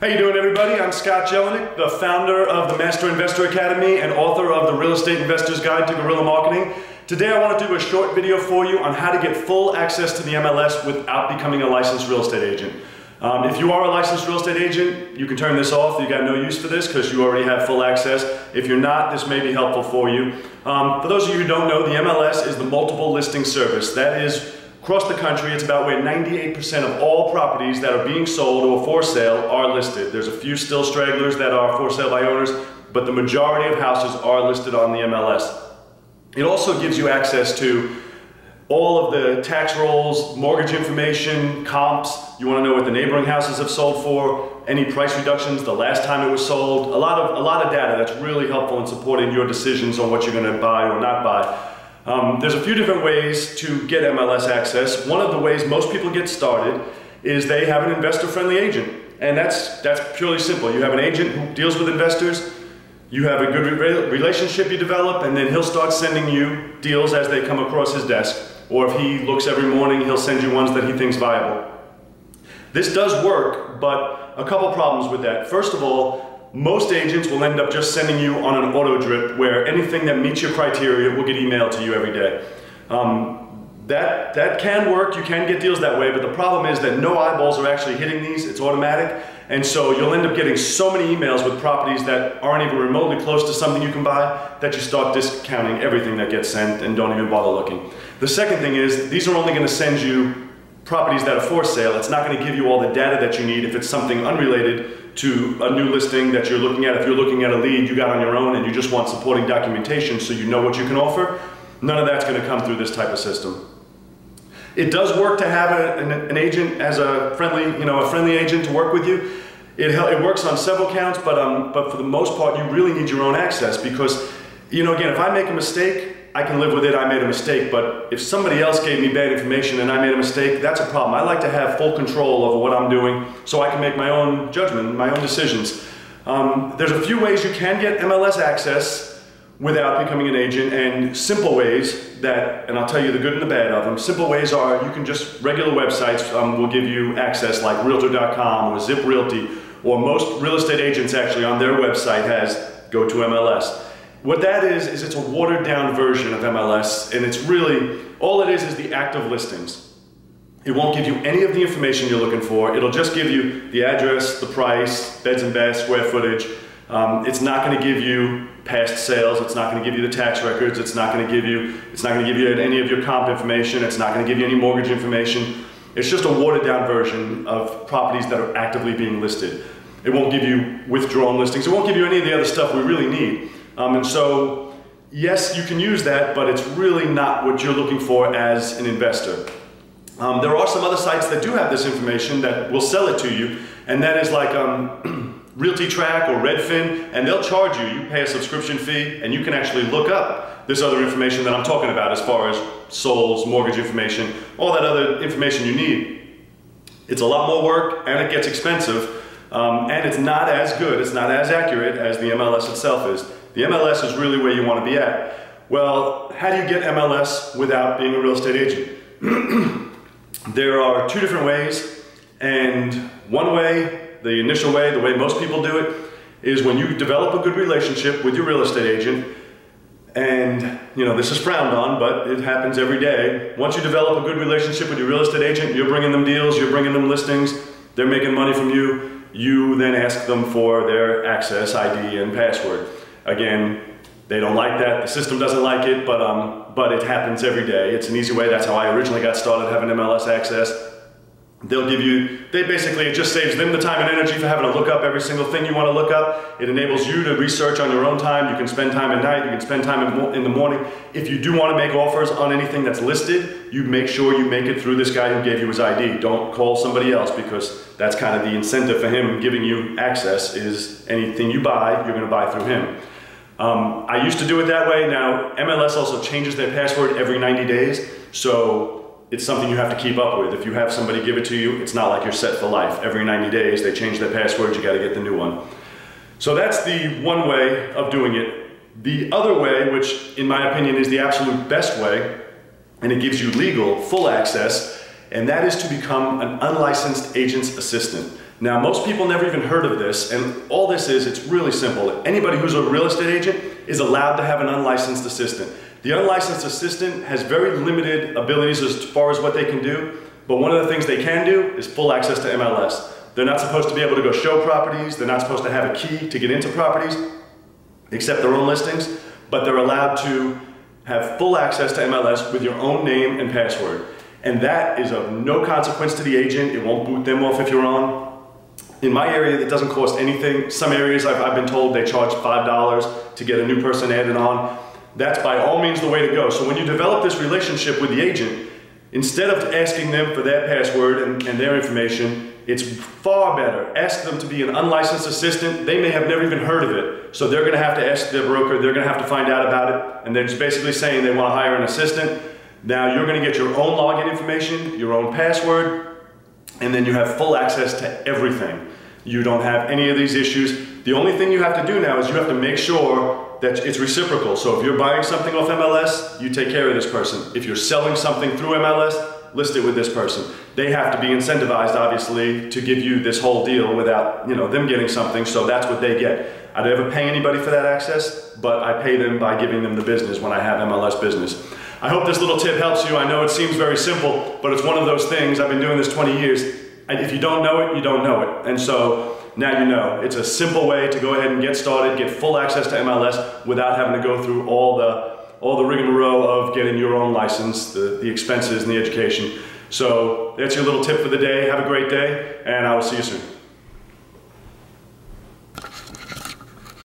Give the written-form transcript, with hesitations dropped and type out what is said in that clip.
How you doing, everybody? I'm Scott Jelinek, the founder of the Master Investor Academy and author of the Real Estate Investor's Guide to Guerrilla Marketing. Today I want to do a short video for you on how to get full access to the MLS without becoming a licensed real estate agent. If you are a licensed real estate agent, you can turn this off. You got no use for this because you already have full access. If you're not, this may be helpful for you. For those of you who don't know, the MLS is the multiple listing service. That is, across the country, it's about where 98% of all properties that are being sold or for sale are listed. There's a few still stragglers that are for sale by owners, but the majority of houses are listed on the MLS. It also gives you access to all of the tax rolls, mortgage information, comps. You want to know what the neighboring houses have sold for, any price reductions, the last time it was sold. A lot of data that's really helpful in supporting your decisions on what you're going to buy or not buy. There's a few different ways to get MLS access. One of the ways most people get started is they have an investor-friendly agent. And that's purely simple. You have an agent who deals with investors, you have a good relationship you develop, and then he'll start sending you deals as they come across his desk. Or if he looks every morning, he'll send you ones that he thinks viable. This does work, but a couple problems with that. First of all, most agents will end up just sending you on an auto drip where anything that meets your criteria will get emailed to you every day. That can work, you can get deals that way, but the problem is that no eyeballs are actually hitting these, it's automatic, and so you'll end up getting so many emails with properties that aren't even remotely close to something you can buy that you start discounting everything that gets sent and don't even bother looking. The second thing is, these are only going to send you properties that are for sale. It's not going to give you all the data that you need if it's something unrelated to a new listing that you're looking at. If you're looking at a lead you got on your own and you just want supporting documentation so you know what you can offer, none of that's going to come through this type of system. It does work to have an agent as a friendly agent to work with you. It works on several counts, but for the most part, you really need your own access because, again, if I make a mistake, I can live with it, I made a mistake, but if somebody else gave me bad information and I made a mistake, that's a problem. I like to have full control over what I'm doing so I can make my own judgment, my own decisions. There's a few ways you can get MLS access without becoming an agent, and simple ways and I'll tell you the good and the bad of them. Simple ways are, you can just, regular websites will give you access like Realtor.com or Zip Realty, or most real estate agents actually on their website has Go to MLS. What that is it's a watered down version of MLS, and it's really, all it is the active listings. It won't give you any of the information you're looking for. It'll just give you the address, the price, beds and baths, square footage. It's not going to give you past sales. It's not going to give you the tax records. It's not going to give you any of your comp information. It's not going to give you any mortgage information. It's just a watered down version of properties that are actively being listed. It won't give you withdrawn listings. It won't give you any of the other stuff we really need. And so, yes, you can use that, but it's really not what you're looking for as an investor. There are some other sites that do have this information that will sell it to you, and that is like Realty Track or Redfin, and they'll charge you. You pay a subscription fee, and you can actually look up this other information that I'm talking about as far as solds, mortgage information, all that other information you need. It's a lot more work, and it gets expensive, and it's not as good, it's not as accurate as the MLS itself is. The MLS is really where you want to be at. Well, how do you get MLS without being a real estate agent? There are two different ways, and one way, the initial way, the way most people do it, is when you develop a good relationship with your real estate agent, and this is frowned on, but it happens every day. Once you develop a good relationship with your real estate agent, you're bringing them deals, you're bringing them listings, they're making money from you, you then ask them for their access, ID, and password. Again, they don't like that, the system doesn't like it, but it happens every day. It's an easy way. That's how I originally got started having MLS access. It just saves them the time and energy for having to look up every single thing you want to look up. It enables you to research on your own time. You can spend time at night, you can spend time in the morning. If you do want to make offers on anything that's listed, you make sure you make it through this guy who gave you his ID. Don't call somebody else, because that's kind of the incentive for him giving you access, is anything you buy, you're going to buy through him. I used to do it that way. Now, MLS also changes their password every 90 days, so it's something you have to keep up with. If you have somebody give it to you, it's not like you're set for life. Every 90 days, they change their password, you got to get the new one. So that's the one way of doing it. The other way, which in my opinion is the absolute best way, and it gives you legal, full access, and that is to become an unlicensed agent's assistant. Now, most people never even heard of this, and all this is, it's really simple. Anybody who's a real estate agent is allowed to have an unlicensed assistant. The unlicensed assistant has very limited abilities as far as what they can do, but one of the things they can do is full access to MLS. They're not supposed to be able to go show properties, they're not supposed to have a key to get into properties, except their own listings, but they're allowed to have full access to MLS with your own name and password. And that is of no consequence to the agent. It won't boot them off if you're on. In my area, it doesn't cost anything. Some areas I've been told they charge $5 to get a new person added on. That's by all means the way to go. So when you develop this relationship with the agent, instead of asking them for their password and their information, it's far better. Ask them to be an unlicensed assistant. They may have never even heard of it. So they're gonna have to ask their broker, they're gonna have to find out about it, and they're just basically saying they wanna hire an assistant. Now you're gonna get your own login information, your own password, and then you have full access to everything. You don't have any of these issues. The only thing you have to do now is you have to make sure that it's reciprocal. So if you're buying something off MLS, you take care of this person. If you're selling something through MLS, list it with this person. They have to be incentivized, obviously, to give you this whole deal without them getting something, so that's what they get. I don't ever pay anybody for that access, but I pay them by giving them the business when I have MLS business. I hope this little tip helps you. I know it seems very simple, but it's one of those things. I've been doing this 20 years. And if you don't know it, you don't know it. And so now you know. It's a simple way to go ahead and get started, get full access to MLS without having to go through all the rigmarole of getting your own license, the expenses and the education. So that's your little tip for the day. Have a great day, and I will see you soon.